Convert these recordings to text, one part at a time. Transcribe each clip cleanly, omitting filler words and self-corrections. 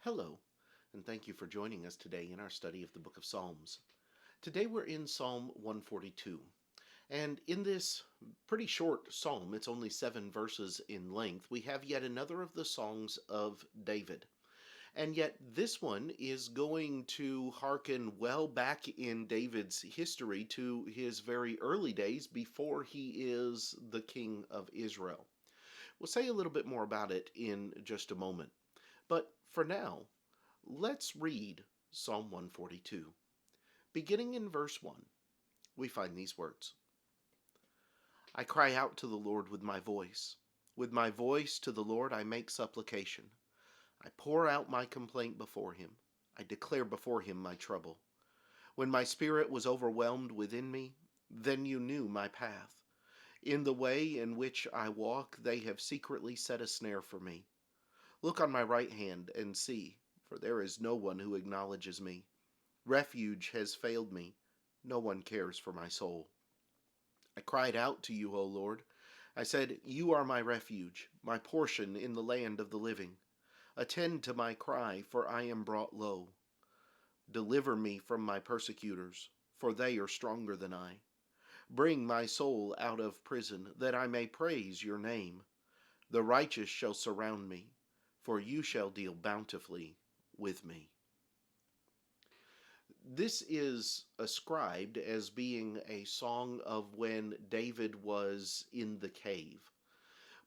Hello, and thank you for joining us today in our study of the book of Psalms. Today we're in Psalm 142, and in this pretty short psalm, it's only 7 verses in length, we have yet another of the songs of David. And yet this one is going to hearken well back in David's history to his very early days before he is the king of Israel. We'll say a little bit more about it in just a moment. But for now, let's read Psalm 142. Beginning in verse 1, we find these words: I cry out to the Lord with my voice. With my voice to the Lord I make supplication. I pour out my complaint before him. I declare before him my trouble. When my spirit was overwhelmed within me, then you knew my path. In the way in which I walk, they have secretly set a snare for me. Look on my right hand and see, for there is no one who acknowledges me. Refuge has failed me. No one cares for my soul. I cried out to you, O Lord. I said, You are my refuge, my portion in the land of the living. Attend to my cry, for I am brought low. Deliver me from my persecutors, for they are stronger than I. Bring my soul out of prison, that I may praise your name. The righteous shall surround me, for you shall deal bountifully with me. This is ascribed as being a song of when David was in the cave.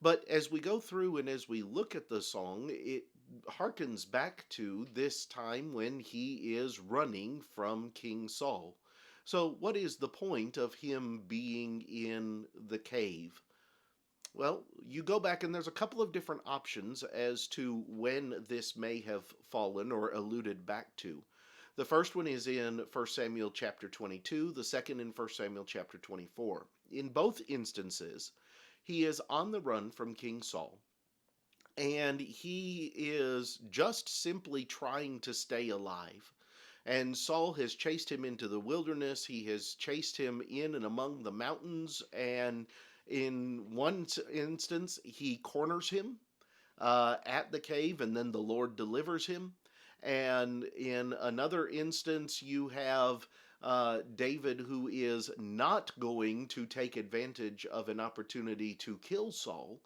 But as we go through and as we look at the song, it harkens back to this time when he is running from King Saul. So, what is the point of him being in the cave? Well, you go back and there's a couple of different options as to when this may have fallen or alluded back to. The first one is in 1 Samuel chapter 22, the second in 1 Samuel chapter 24. In both instances, he is on the run from King Saul, and he is just simply trying to stay alive. And Saul has chased him into the wilderness. He has chased him in and among the mountains. And in one instance, he corners him at the cave, and then the Lord delivers him. And in another instance, you have David, who is not going to take advantage of an opportunity to kill Saul,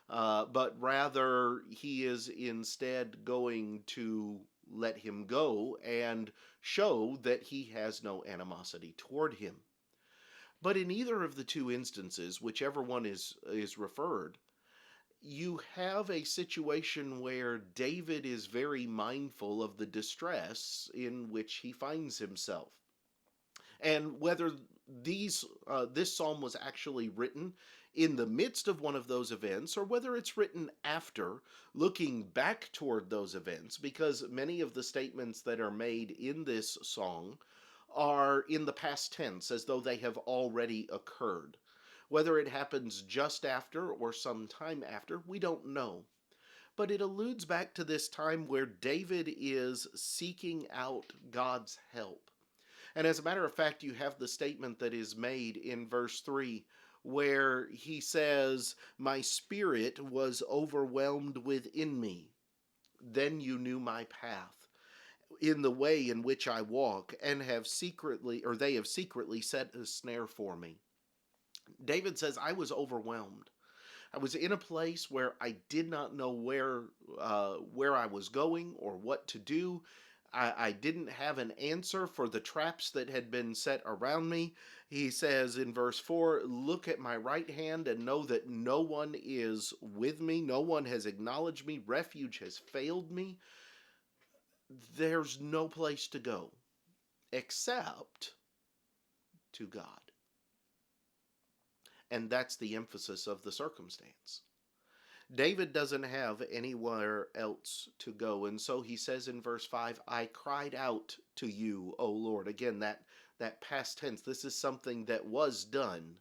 but rather he is instead going to let him go and show that he has no animosity toward him. But in either of the two instances, whichever one is referred, you have a situation where David is very mindful of the distress in which he finds himself. And whether this psalm was actually written in the midst of one of those events, or whether it's written after, looking back toward those events, because many of the statements that are made in this song are in the past tense, as though they have already occurred. Whether it happens just after or some time after, we don't know. But it alludes back to this time where David is seeking out God's help. And as a matter of fact, you have the statement that is made in verse 3 where he says, My spirit was overwhelmed within me. Then you knew my path, in the way in which I walk, and have secretly, or they have secretly set a snare for me. David says, I was overwhelmed. I was in a place where I did not know where I was going or what to do. I didn't have an answer for the traps that had been set around me. He says in verse 4, Look at my right hand and know that no one is with me. No one has acknowledged me. Refuge has failed me. There's no place to go except to God. And that's the emphasis of the circumstance. David doesn't have anywhere else to go. And so he says in verse 5, I cried out to you, O Lord. Again, that past tense. This is something that was done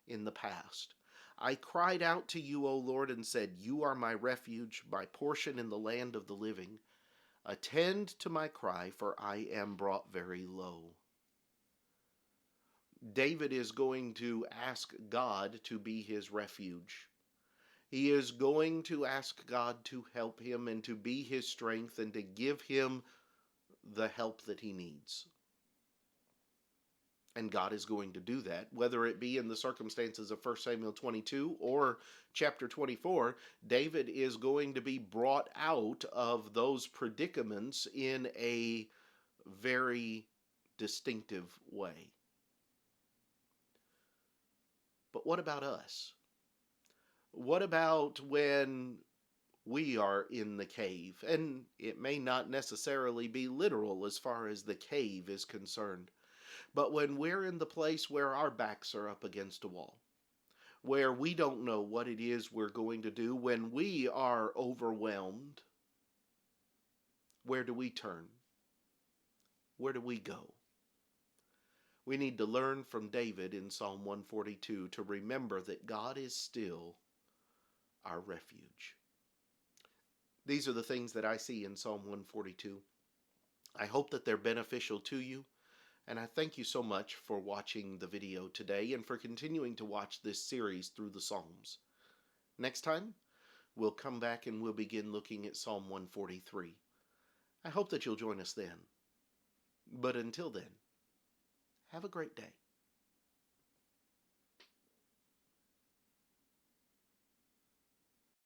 in the past. I cried out to you, O Lord, and said, You are my refuge, my portion in the land of the living. Attend to my cry, for I am brought very low. David is going to ask God to be his refuge. He is going to ask God to help him and to be his strength and to give him the help that he needs. And God is going to do that, whether it be in the circumstances of 1 Samuel 22 or chapter 24. David is going to be brought out of those predicaments in a very distinctive way. But what about us? What about when we are in the cave? And it may not necessarily be literal as far as the cave is concerned, but when we're in the place where our backs are up against a wall, where we don't know what it is we're going to do, when we are overwhelmed, where do we turn? Where do we go? We need to learn from David in Psalm 142 to remember that God is still our refuge. These are the things that I see in Psalm 142. I hope that they're beneficial to you, and I thank you so much for watching the video today and for continuing to watch this series through the Psalms. Next time, we'll come back and we'll begin looking at Psalm 143. I hope that you'll join us then. But until then, have a great day.